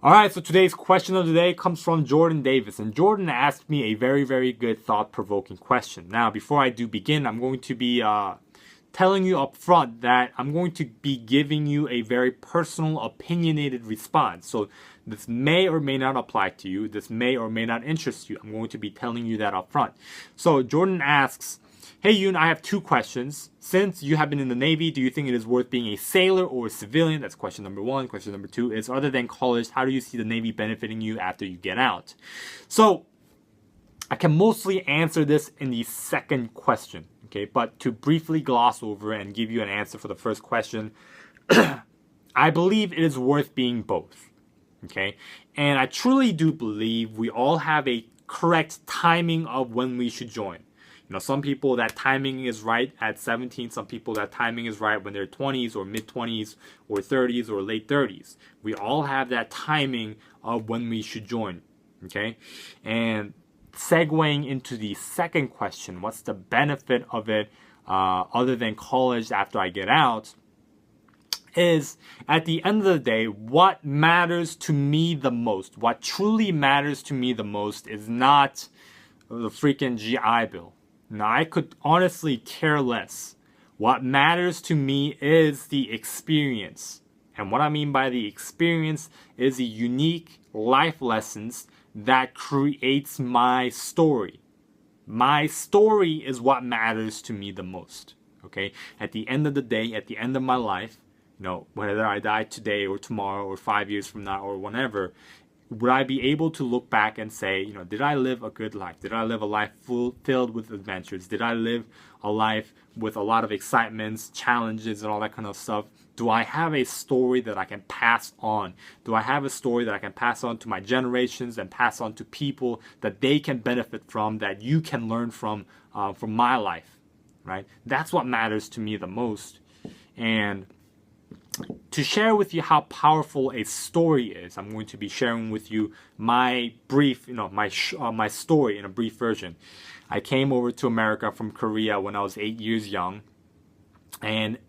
Alright, so today's question of the day comes from Jordan Davis. And Jordan asked me a very, very good thought-provoking question. Now, before I do begin, I'm going to be telling you up front that I'm going to be giving you a very personal, opinionated response. So this may or may not apply to you. This may or may not interest you. I'm going to be telling you that up front. So Jordan asks, hey Yoon, I have two questions. Since you have been in the Navy, do you think it is worth being a sailor or a civilian? That's question number one. Question number two is, other than college, how do you see the Navy benefiting you after you get out? So I can mostly answer this in the second question. Okay, but to briefly gloss over and give you an answer for the first question, I believe it is worth being both. Okay, and I truly do believe we all have a correct timing of when we should join. You know, some people that timing is right at 17, some people that timing is right when they're 20s or mid-20s or 30s or late 30s. We all have that timing of when we should join. Okay, and segueing into the second question, what's the benefit of it other than college after I get out, is at the end of the day, what matters to me the most, what truly matters to me the most is not the freaking GI Bill. Now, I could honestly care less. What matters to me is the experience. And what I mean by the experience is the unique life lessons that creates my story. My story is what matters to me the most. Okay? At the end of the day, at the end of my life, you know, whether I die today or tomorrow or 5 years from now or whenever, would I be able to look back and say, you know, did I live a good life? Did I live a life filled with adventures? Did I live a life with a lot of excitements, challenges, and all that kind of stuff? Do I have a story that I can pass on? Do I have a story that I can pass on to my generations and pass on to people that they can benefit from, that you can learn from my life, right? That's what matters to me the most. And to share with you how powerful a story is, I'm going to be sharing with you my brief, my story in a brief version. I came over to America from Korea when I was 8 years young, and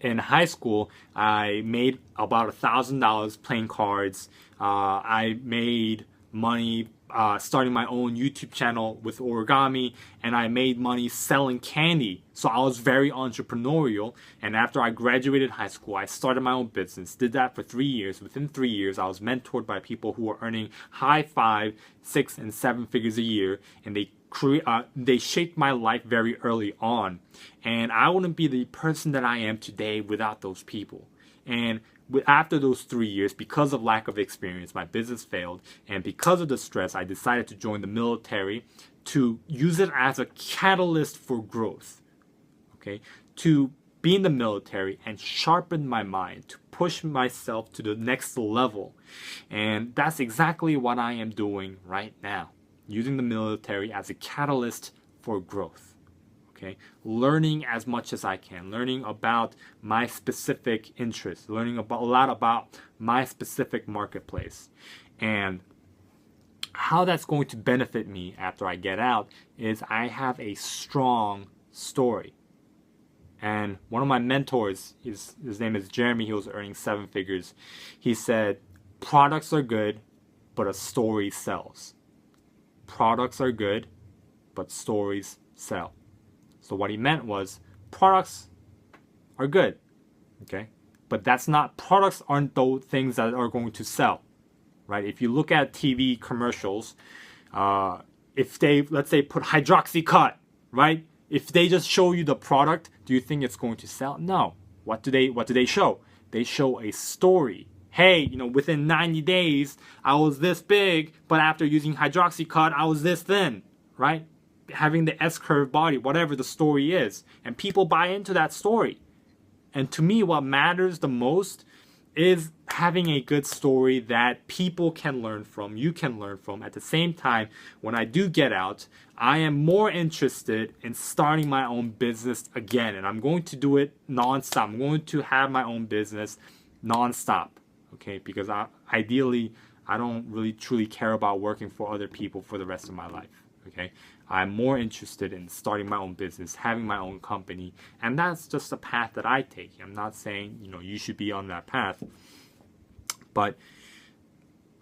in high school, I made about $1,000 playing cards. I made money starting my own YouTube channel with origami, and I made money selling candy. So I was very entrepreneurial, and after I graduated high school, I started my own business, did that for 3 years. Within 3 years, I was mentored by people who were earning high 5, 6, and 7 figures a year, and they shaped my life very early on. And I wouldn't be the person that I am today without those people. And after those 3 years, because of lack of experience, my business failed. And because of the stress, I decided to join the military to use it as a catalyst for growth. Okay? To be in the military and sharpen my mind, to push myself to the next level. And that's exactly what I am doing right now. Using the military as a catalyst for growth. Okay, learning as much as I can, learning about my specific interests, learning a lot about my specific marketplace. And how that's going to benefit me after I get out is I have a strong story. And one of my mentors, his name is Jeremy, he was earning 7 figures. He said, products are good, but a story sells. Products are good, but stories sell. So what he meant was, products are good, okay? But products aren't those things that are going to sell, right? If you look at TV commercials, if they, let's say, put hydroxycut, right? If they just show you the product, do you think it's going to sell? No. What do they show? They show a story. Hey, you know, within 90 days, I was this big, but after using hydroxycut, I was this thin, right? Having the S-curve body, whatever the story is. And people buy into that story. And to me, what matters the most is having a good story that people can learn from, you can learn from. At the same time, when I do get out, I am more interested in starting my own business again. And I'm going to do it nonstop. I'm going to have my own business nonstop. Okay? Because ideally, I don't really truly care about working for other people for the rest of my life. Okay, I'm more interested in starting my own business, having my own company, and that's just the path that I take. I'm not saying, you know, you should be on that path, but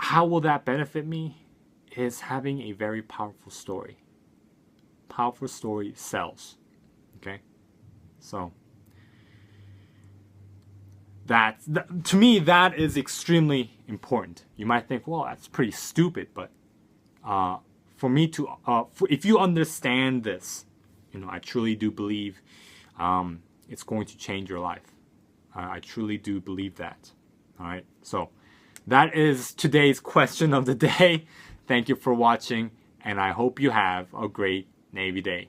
how will that benefit me? Is having a very powerful story. Powerful story sells. Okay? So to me, that is extremely important. You might think, well, that's pretty stupid, but for me to, if you understand this, I truly do believe it's going to change your life. I truly do believe that. All right, so that is today's question of the day. Thank you for watching, and I hope you have a great Navy day.